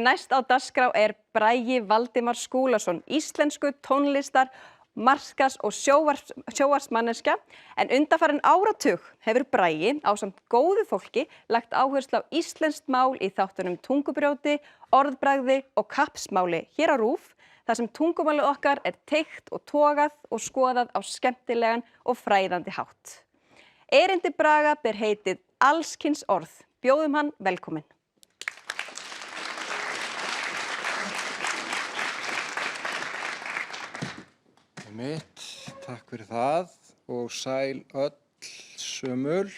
Næst á dagskrá Bragi Valdimar Skúlason, íslensku tónlistar, markas- og sjónvarpsmanneskja, en undanfarinn áratug hefur Bragi ásamt góðu fólki lagt áherslu á íslenskt mál í þáttunum Tungubrjóti, Orðbragði og Kappsmáli hér á RÚV, þar sem tungumálið okkar teygt og togað og skoðað á skemmtilegan og fræðandi hátt. Erindi Braga ber heitið Alls kyns orð. Bjóðum hann velkominn. Takk fyrir það og sæl öll sömul,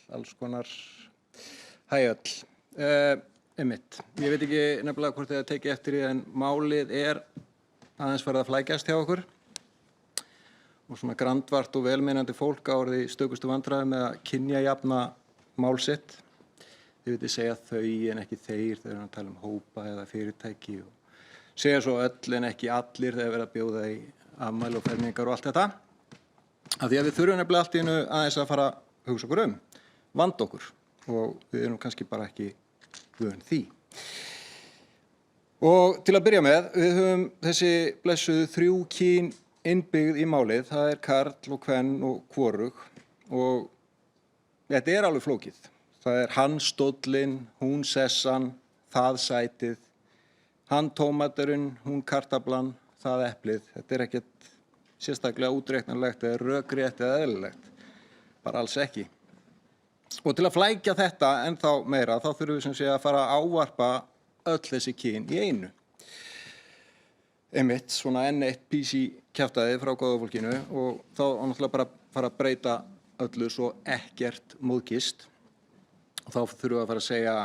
alls konar, hæ öll. Ég veit ekki nefnilega hvort þið tekið eftir því en málið aðeins farið að flækjast hjá okkur og svona grandvart og velmeinandi fólk á orði stökustu vandræðum með að kynjajafna mál sitt. Þið vitið segja þau en ekki þeir þegar við tala hópa eða fyrirtæki og segja svo öll en ekki allir þegar verið að bjóða í afmæli og fermingar og allt þetta. Af því að við þurfum nefnilega allt í einu aðeins að fara að hugsa okkur vanda okkur og við erum kannski bara ekki vön því. Og til að byrja með, við höfum þessi blessuðu 3 kyn innbyggð í málið, það karl og kvenn og hvorug og þetta alveg flókið. Það hann stóllinn, hún sessan, það sætið, hann tómaturinn, hún kartaflan, það eplið. Þetta ekkert sérstaklega útreiknanlegt eða rökrétt eða eðlilegt. Bara alls ekki. Og til að flækja þetta ennþá meira, þá þurfum við sem sé að fara að ávarpa öll þessi kyn í einu. Einmitt, svona enn eitt PC-kjaftaði frá góða fólkinu og þá náttúrulega bara fara að breyta öllu svo ekkert móðgist. Og þá þurfum við að fara að segja,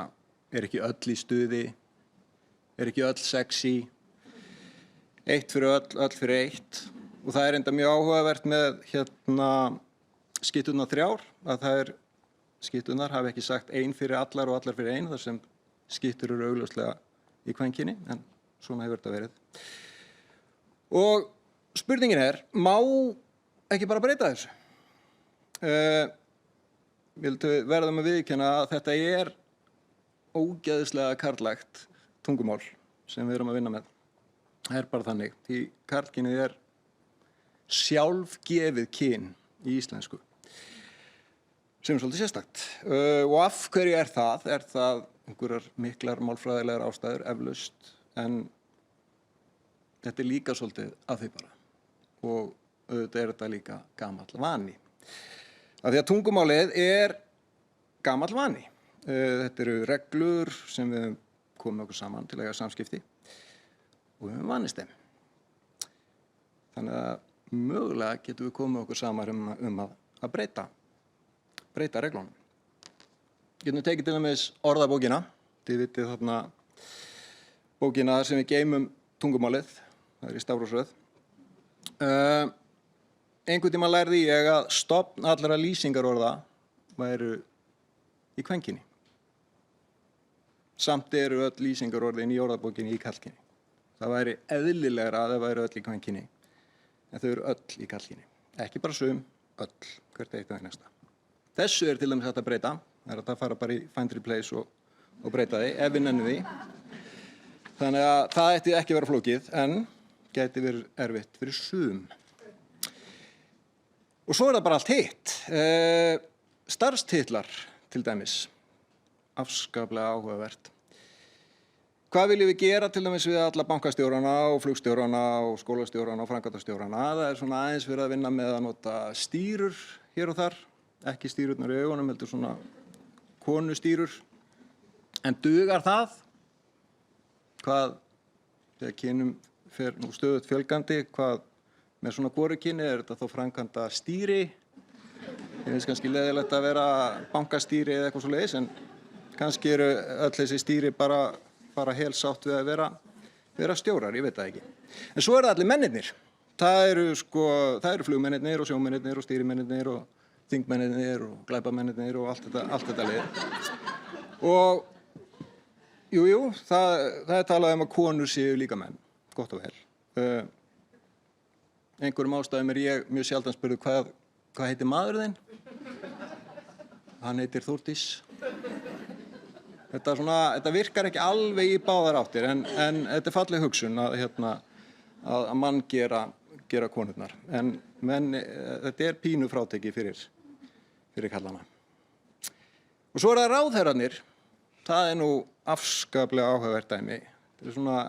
ekki öll í stuði, ekki öll sexy, eitt fyrir öll fyrir eitt. Og það enda mjög áhugavert með skytturnar 3, að skytturnar hafi ekki sagt ein fyrir allar og allar fyrir ein, þar sem skyttur eru augljóslega í kvenkyni, en svona hefur þetta verið. Og spurningin má ekki bara breyta þessu? Við verðum að viðurkenna að þetta ógeðslega karllægt tungumál sem við erum að vinna með. Það bara þannig, því karlkynið sjálfgefið kyn í íslensku, sem svolítið sérstakt. Og af hverju það? Það einhverjar miklar málfræðilegar ástæður, eflaust, en þetta líka svolítið af því bara. Og auðvitað þetta líka gamall vani. Af því að tungumálið gamall vani. Þetta eru reglur sem við komum okkur saman til að eiga samskipti og við höfum vanist þeim. Þannig að mögulega getum við komið okkur saman að breyta reglunum. Getum við tekið til dæmis orðabókina, þið vitið þarna bókina sem við geymum tungumálið, það í stafrófsröð. Einhvern tímann lærði ég að stofn allra lýsingarorða væru í kvenkyni. Samt eru öll lýsingarorðin í orðabókinni í karlkyni. Það væri eðlilegra að það væri öll í kvenkyni, en þau eru öll í karlkyni. Ekki bara sum, öll, hvert eitt og einasta. Þessu til dæmis hægt að breyta. Það hægt að fara bara í find replace og breyta því, ef við nennum því. Þannig að það ætti ekki vera flókið, en gæti verið erfitt fyrir sum. Og svo það bara allt hitt. Starfstitlar, til dæmis. Afskaplega áhugavert. Hvað viljum við gera til dæmis við alla bankastjórana og flugstjórana og skólastjórana og framkvæmdastjórana? Það svona aðeins verið að vinna með að nota stýrur hér og þar. Ekki stýrurnar í augunum, heldur svona konustýrur. En dugar það? Hvað, þegar kynum fer nú stöðugt fjölgandi, hvað með svona hvorukyni þetta þá framkvæmda stýri? Ég finnst kannski leiðilegt að vera bankastýri eða eitthvað svoleiðis, en kannski eru öll þessi stýri bara helsátt við að vera stjórar, ég veit það ekki. En svo það allir mennirnir. Það eru flugmennirnir og sjómennirnir og stýrimennirnir og þingmennirnir og glæpamennirnir og allt þetta lið. Og jú, það talað að konur séu líka menn, gott og vel. Einhverjum ástæðum ég mjög sjaldan spurður hvað heitir maður þinn? Hann heitir Þórdís. Þetta virkar ekki alveg í báðar áttir en þetta falleg hugsun að mann gera konurnar. En þetta pínu fráteki fyrir kallana. Og svo það ráðherrarnir. Það nú afskaplega áhugavert dæmi. Þetta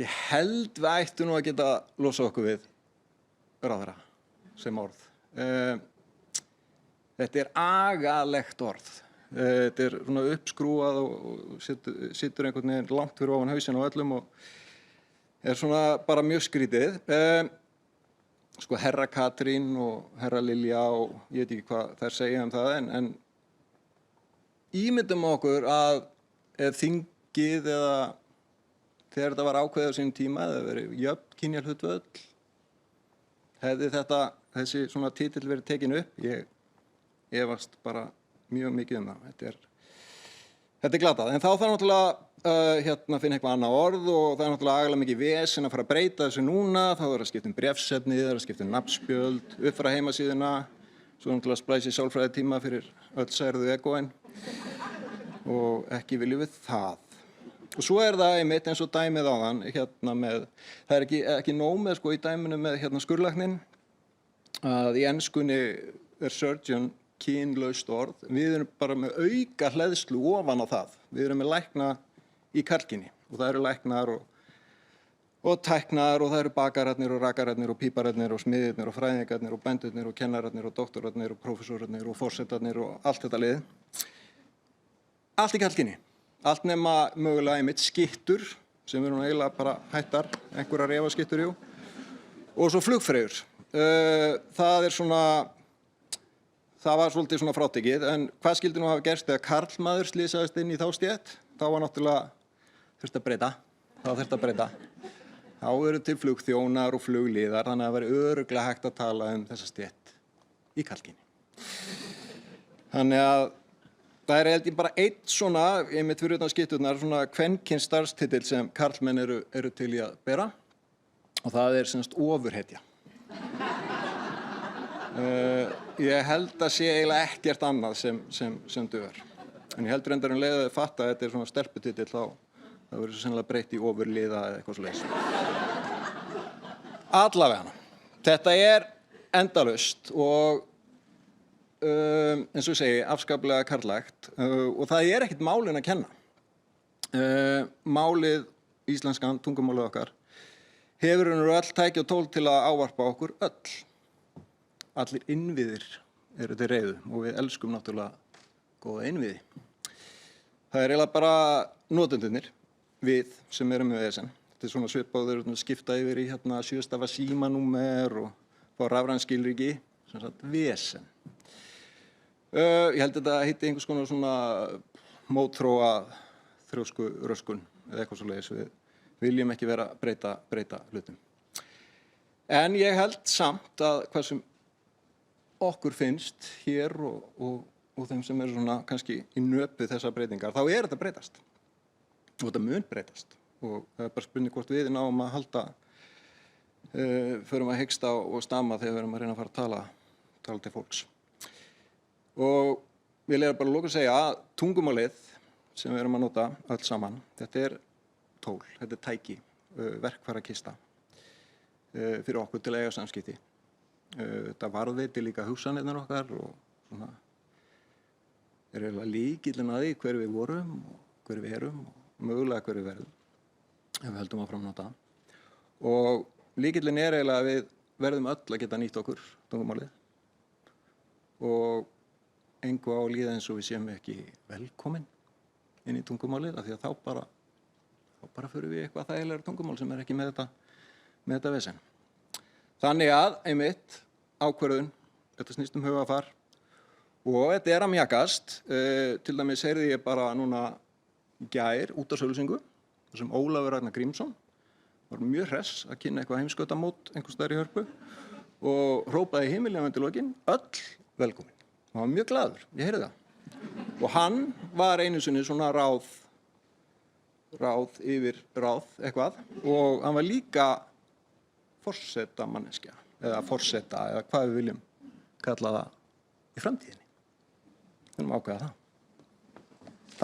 ég held við ættum nú að geta losað okkur við ráðherra sem orð. Þetta agalegt orð. Þetta svona uppskrúað og situr einhvern veginn langt fyrir ofan hausinn á öllum og svona bara mjög skrítið. Sko herra Katrín og herra Lilja og ég veit ekki hvað þær segja það en ímyndum okkur að ef þingið eða þegar þetta var ákveðið á sínum tíma eða verið jöfn kynjahlutföll hefði þessi svona titill verið tekin upp. Ég efast bara mjög mikið það. Þetta glatað. En þá þarf náttúrulega að finna eitthvað annað orð og það náttúrulega agalega mikið vesen að fara að breyta þessu núna. Þá að skipta bréfsefni, það að skipta nafnspjöld, uppfæra heimasíðuna, svo náttúrulega splæsi sálfræðitíma fyrir öll særðu egóin og ekki viljum við það. Og svo það einmitt eins og dæmið áðan með, það ekki nóg með sko í dæminu með skurðlæknin að í enskunni surgeon kynlaust orð. Við erum bara með auka hleðslu ofan á það. Við erum með lækna í karlkyni og það eru læknar og tæknar og það eru bakararnir og rakararnir og pípararnir og smiðirnir og fræðingarnir og bændurnir og kennararnir og doktorarnir og prófessorarnir og forsetarnir og allt þetta lið. Allt í karlkyni. Allt nema mögulega einmitt skittur sem eru eiginlega bara hættar, einhverjar efaskittur jú. Og svo flugfreyjur. Það var svolítið svona frátekið en hvað skildi nú hafa gerst þegar karlmaður slysaðist inn í þá stétt? Þá var náttúrulega þurfti að breyta. Þá eru til flugþjónar og flugliðar þannig að það væri örugglega hægt að tala þessa stétt í karlkyni. Þannig að það held ég bara einn svona, einmitt fyrir utan skitturnar, svona kvenkyns starfstitill sem karlmenn eru til í að bera og það semst ofurhetja. Ég held að sé eiginlega ekkert annað sem dugar. En ég heldur reyndar leið að þið fatta að þetta svona stelputitill þá verður svo sennilega breytt í ofurliða eða eitthvað svoleiðis. Allavega, þetta endalaust og eins og ég segi, afskaplega karllægt og það ekkert málin að kenna. Málið, íslenskan, tungumálið okkar, hefur öll tæki og tól til að ávarpa okkur öll. Allir innviðir eru til reiðu og við elskum náttúrulega góða innviði. Það eiginlega bara notendurnir, við sem erum með vesen. Þetta svona svipaður að skipta yfir í 7 stafa símanúmer og fá rafræn skilríki, sem sagt vesen. Ég held að þetta hitti einhvers konar svona mótþróa þrjóskuröskun eða eitthvað svoleiðis. Við viljum ekki vera að breyta hlutum. En ég held samt að hvað sem okkur finnst hér og þeim sem eru svona kannski í nöpu þessar breytingar, þá þetta breytast. Og þetta mun breytast. Og það bara spurning hvort við náum að halda, förum að hiksta og stama þegar við erum að reyna að fara að tala til fólks. Og ég bara að loka að segja að tungumálið sem við erum að nota öll saman, þetta tól, þetta tæki, verkfærakista fyrir okkur til að eiga samskipti. Þetta varðveiti líka hugsanirnar okkar og svona eiginlega lykillinn að því hver við vorum og hver við erum og mögulega hver við verðum ef við höldum áfram að nota. Og lykillinn eiginlega að við verðum öll að geta nýtt okkur tungumálið og engu á að líða eins og við séum ekki velkomin inn í tungumálið af því að þá bara förum við eitthvað þægilegra tungumál sem ekki með þetta vesen. Þannig að einmitt ákvörðun, þetta snýst hugafar og þetta að mjakast. Til dæmis heyrði ég bara núna í gær útvarpsauglýsingu sem Ólafur Ragnar Grímsson var mjög hress að kynna eitthvað heimskautamót einhvers staðar í Hörpu og hrópaði himinlega undir lokin öll velkomin. Hann var mjög glaður, ég heyrði það. Og hann var einu sinni svona ráð yfir ráð eitthvað og hann var líka forsetamanneskja eða forseta eða hvað við viljum kalla það í framtíðinni. Við erum ákveða það.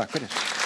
Takk fyrir.